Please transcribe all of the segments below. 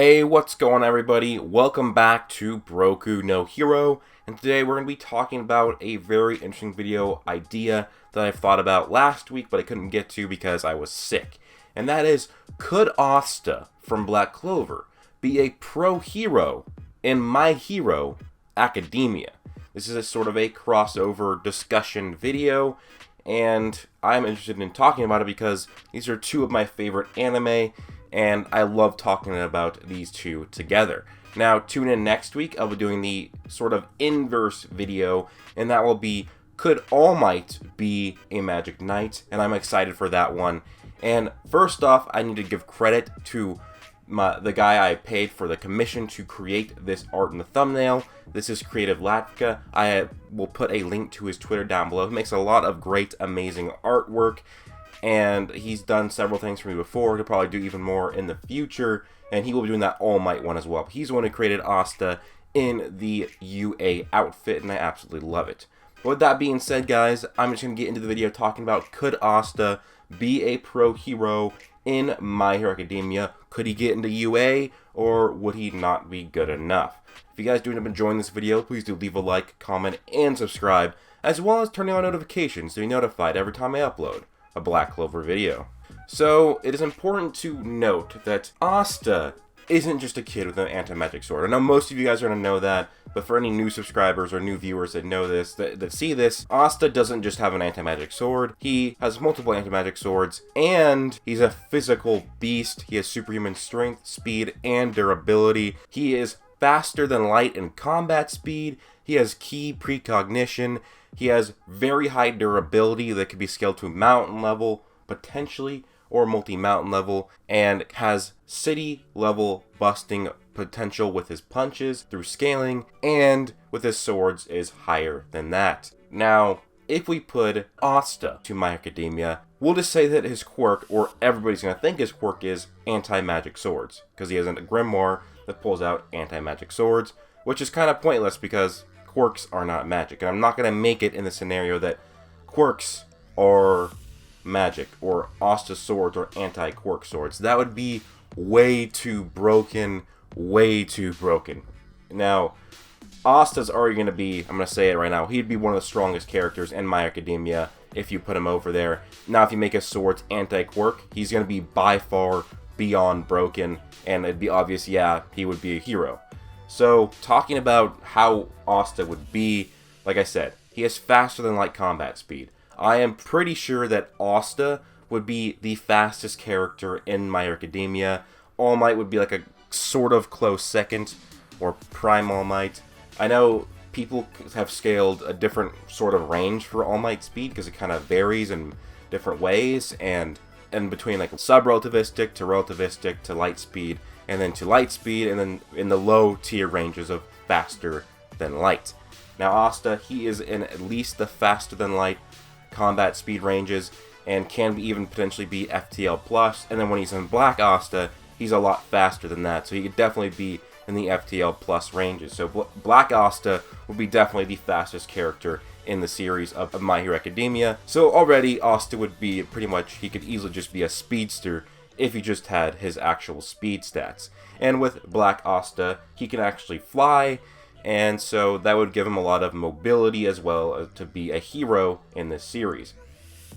Hey, what's going on everybody? Welcome back to Broku no Hero, and today we're going to be talking about a very interesting video idea that I thought about last week but I couldn't get to because I was sick. And that is, could Asta from Black Clover be a pro hero in My Hero Academia? This is a sort of a crossover discussion video, and I'm interested in talking about it because these are two of my favorite anime, and I love talking about these two together. Now, tune in next week. I'll be doing the sort of inverse video, and that will be, could All Might be a Magic Knight? And I'm excited for that one. And first off, I need to give credit to the guy I paid for the commission to create this art in the thumbnail. This is Creative Latka. I will put a link to his Twitter down below. He makes a lot of great, amazing artwork, and he's done several things for me before. He'll probably do even more in the future, and he will be doing that All Might one as well. He's the one who created Asta in the UA outfit, and I absolutely love it. But with that being said, guys, I'm just going to get into the video talking about, could Asta be a pro hero in My Hero Academia? Could he get into UA, or would he not be good enough? If you guys do end up enjoying this video, please do leave a like, comment, and subscribe, as well as turning on notifications to be notified every time I upload a Black Clover video. So, it is important to note that Asta isn't just a kid with an anti-magic sword. I know most of you guys are going to know that, but for any new subscribers or new viewers that know this, that see this, Asta doesn't just have an anti-magic sword. He has multiple anti-magic swords, and he's a physical beast. He has superhuman strength, speed, and durability. He is faster than light in combat speed. He has key precognition. He has very high durability that could be scaled to mountain level, potentially, or multi-mountain level, and has city level busting potential with his punches through scaling, and with his swords is higher than that. Now, if we put Asta to My Academia, we'll just say that his quirk, or everybody's going to think his quirk, is anti-magic swords, because he has a grimoire that pulls out anti-magic swords, which is kind of pointless because quirks are not magic, and I'm not going to make it in the scenario that quirks are magic, or Asta swords or anti-quirk swords. That would be way too broken, way too broken. Now, Asta's already going to be, I'm going to say it right now, he'd be one of the strongest characters in My Academia if you put him over there. Now, if you make his swords anti-quirk, he's going to be by far beyond broken, and it'd be obvious, yeah, he would be a hero. So, talking about how Asta would be, like I said, he has faster than light combat speed. I am pretty sure that Asta would be the fastest character in My Hero Academia. All Might would be like a sort of close second, or Prime All Might. I know people have scaled a different sort of range for All Might speed because it kind of varies in different ways, and between like sub-relativistic to light speed, and then to light speed, and then in the low tier ranges of faster than light. Now Asta, he is in at least the faster than light combat speed ranges, and can even potentially be FTL+, and then when he's in Black Asta, he's a lot faster than that, so he could definitely be in the FTL+ ranges. So Black Asta would be definitely the fastest character in the series of My Hero Academia. So already Asta would be pretty much, he could easily just be a speedster if he just had his actual speed stats. And with Black Asta, he can actually fly, and so that would give him a lot of mobility as well to be a hero in this series.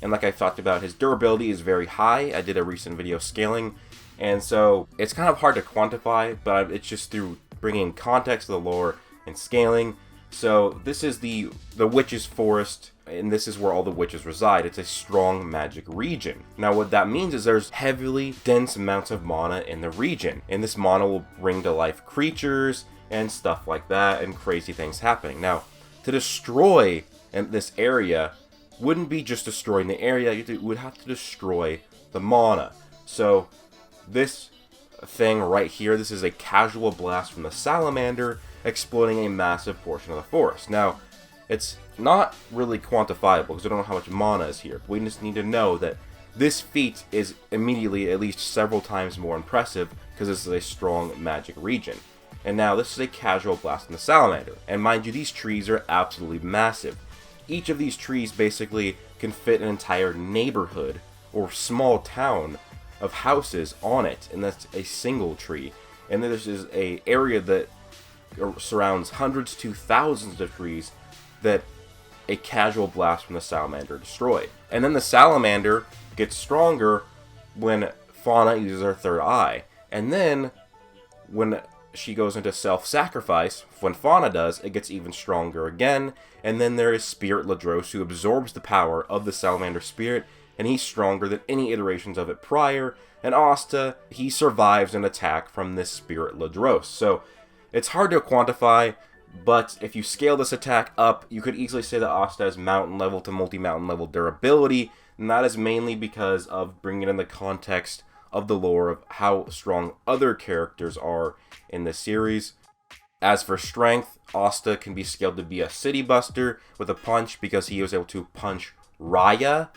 And like I talked about, his durability is very high. I did a recent video scaling, and so it's kind of hard to quantify, but it's just through bringing context to the lore and scaling. So this is the Witch's Forest, and this is where all the witches reside. It's a strong magic region. Now what that means is there's heavily dense amounts of mana in the region, and this mana will bring to life creatures and stuff like that, and crazy things happening. Now, to destroy this area wouldn't be just destroying the area, you would have to destroy the mana. So this thing right here, this is a casual blast from the salamander, exploding a massive portion of the forest. Now, it's not really quantifiable because we don't know how much mana is here. We just need to know that this feat is immediately at least several times more impressive because this is a strong magic region. And now this is a casual blast from the salamander. And mind you, these trees are absolutely massive. Each of these trees basically can fit an entire neighborhood or small town of houses on it, and that's a single tree. and then this is a area that surrounds hundreds to thousands of trees that a casual blast from the salamander destroyed. And then the salamander gets stronger when Fauna uses her third eye. And then when she goes into self-sacrifice, when Fauna does, it gets even stronger again. And then there is Spirit Ladros, who absorbs the power of the salamander spirit, and he's stronger than any iterations of it prior. And Asta, he survives an attack from this Spirit Ladros. So it's hard to quantify, but if you scale this attack up, you could easily say that Asta has mountain level to multi-mountain level durability, and that is mainly because of bringing it in the context of the lore of how strong other characters are in the series. As for strength, Asta can be scaled to be a city buster with a punch because he was able to punch Raya,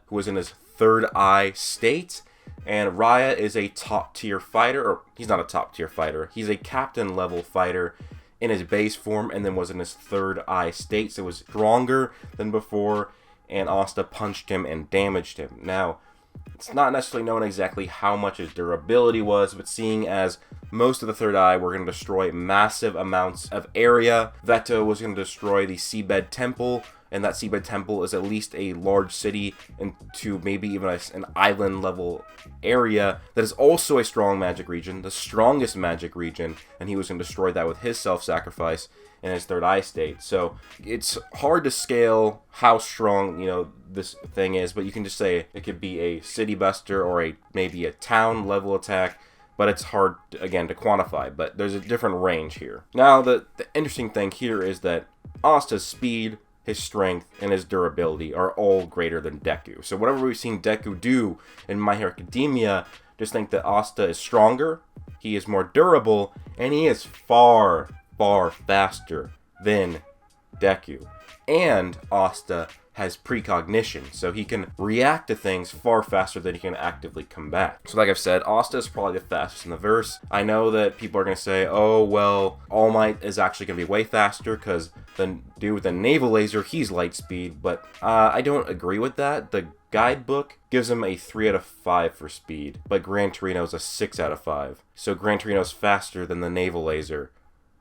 who was in his third eye state. And Raya is a top tier fighter, or he's not a top tier fighter, he's a captain level fighter in his base form, and then was in his third eye state, so it was stronger than before, and Asta punched him and damaged him. Now, it's not necessarily known exactly how much his durability was, but seeing as most of the third eye were going to destroy massive amounts of area, Veto was going to destroy the Seabed Temple, and that Seabed Temple is at least a large city into maybe even an island level area that is also a strong magic region, the strongest magic region, and he was going to destroy that with his self-sacrifice in his third eye state. So it's hard to scale how strong, this thing is, but you can just say it could be a city buster or maybe a town level attack, but it's hard, again, to quantify, but there's a different range here. Now, the interesting thing here is that Asta's speed, his strength, and his durability are all greater than Deku. So whatever we've seen Deku do in My Hero Academia, just think that Asta is stronger, he is more durable, and he is far, far faster than Deku. And Asta has precognition, so he can react to things far faster than he can actively combat. So like I've said, Asta is probably the fastest in the verse. I know that people are going to say, oh, well, All Might is actually going to be way faster because the dude with the naval laser, he's light speed, but I don't agree with that. The guidebook gives him a 3 out of 5 for speed, but Gran Torino is a 6 out of 5. So Gran Torino is faster than the naval laser,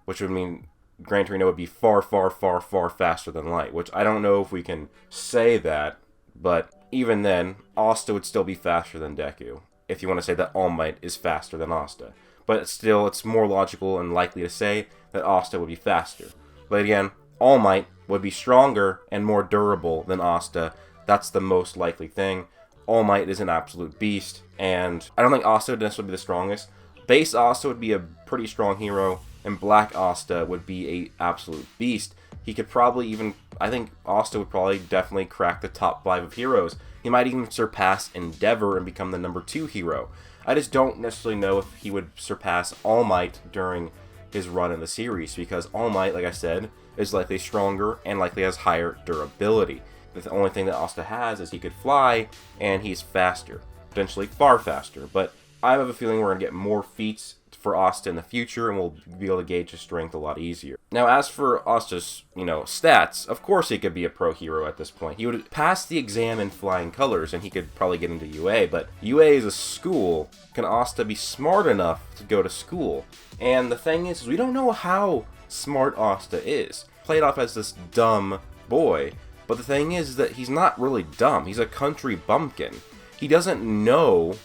which would mean Gran Torino would be far, far, far, far faster than light, which I don't know if we can say that, but even then, Asta would still be faster than Deku, if you want to say that All Might is faster than Asta. But still, it's more logical and likely to say that Asta would be faster. But again, All Might would be stronger and more durable than Asta. That's the most likely thing. All Might is an absolute beast, and I don't think Asta would necessarily be the strongest. Base Asta would be a pretty strong hero, and Black Asta would be a absolute beast. He could probably even, I think Asta would probably definitely crack the top 5 of heroes. He might even surpass Endeavor and become the number 2 hero. I just don't necessarily know if he would surpass All Might during his run in the series, because All Might, like I said, is likely stronger and likely has higher durability. The only thing that Asta has is he could fly, and he's faster. Potentially far faster, but I have a feeling we're going to get more feats for Asta in the future, and we'll be able to gauge his strength a lot easier. Now, as for Asta's, stats, of course he could be a pro hero at this point. He would pass the exam in flying colors, and he could probably get into UA, but UA is a school. Can Asta be smart enough to go to school? And the thing is, we don't know how smart Asta is. Played off as this dumb boy, but the thing is that he's not really dumb. He's a country bumpkin. He doesn't know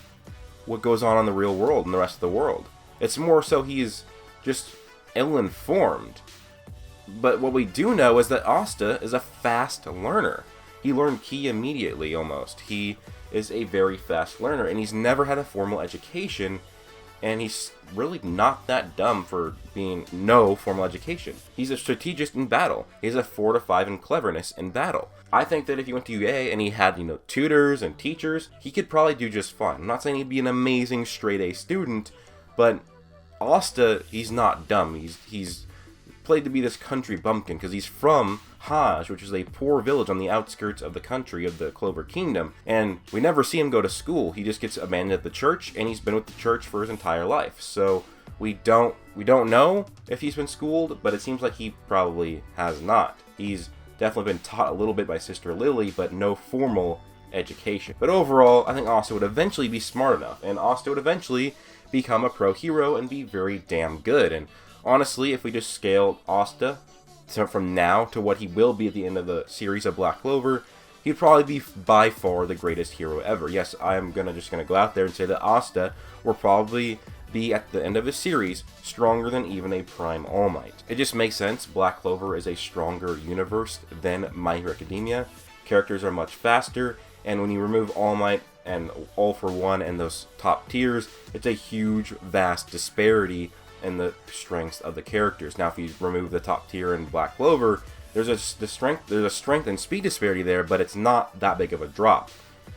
what goes on in the real world and the rest of the world. It's more so he's just ill-informed. But what we do know is that Asta is a fast learner. He learned Ki immediately, almost. He is a very fast learner, and he's never had a formal education, and he's really not that dumb for being no formal education. He's a strategist in battle. He has a 4 to 5 in cleverness in battle. I think that if he went to UA and he had, tutors and teachers, he could probably do just fine. I'm not saying he'd be an amazing straight-A student, but Asta, he's not dumb. He's played to be this country bumpkin because he's from Hajj, which is a poor village on the outskirts of the country of the Clover Kingdom, and we never see him go to school. He just gets abandoned at the church, and he's been with the church for his entire life. So we don't know if he's been schooled, but it seems like he probably has not. He's definitely been taught a little bit by Sister Lily, but no formal education. But overall, I think Asta would eventually be smart enough, and Asta would eventually become a pro hero and be very damn good. And honestly, if we just scale Asta from now to what he will be at the end of the series of Black Clover, he'd probably be by far the greatest hero ever. Yes, I'm just gonna go out there and say that Asta will probably be at the end of his series stronger than even a Prime All Might. It just makes sense. Black Clover is a stronger universe than My Hero Academia. Characters are much faster, and when you remove All Might and All for One and those top tiers, it's a huge, vast disparity in the strengths of the characters. Now, if you remove the top tier in Black Clover, there's a strength and speed disparity there, but it's not that big of a drop.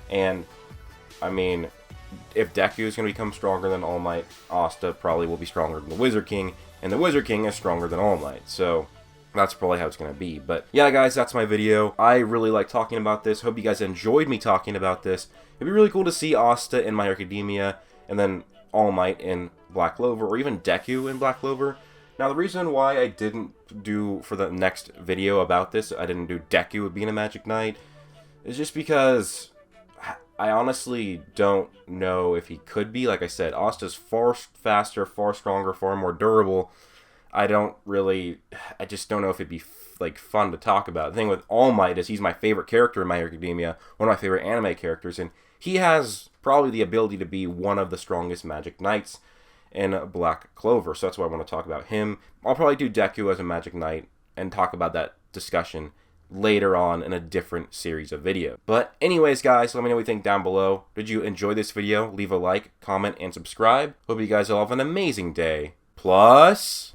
And I mean, if Deku is going to become stronger than All Might, Asta probably will be stronger than the Wizard King, and the Wizard King is stronger than All Might. So that's probably how it's going to be. But yeah, guys, that's my video. I really like talking about this. Hope you guys enjoyed me talking about this. It'd be really cool to see Asta in My Hero Academia, and then All Might in Black Clover, or even Deku in Black Clover. Now, the reason why I didn't do, for the next video about this, I didn't do Deku being a Magic Knight, is just because I honestly don't know if he could be. Like I said, Asta's far faster, far stronger, far more durable. I just don't know if it'd be like fun to talk about. The thing with All Might is he's my favorite character in My Hero Academia, one of my favorite anime characters, and he has probably the ability to be one of the strongest Magic Knights in Black Clover, so that's why I want to talk about him. I'll probably do Deku as a Magic Knight and talk about that discussion later on in a different series of videos. But anyways, guys, let me know what you think down below. Did you enjoy this video? Leave a like, comment, and subscribe. Hope you guys all have an amazing day. Plus...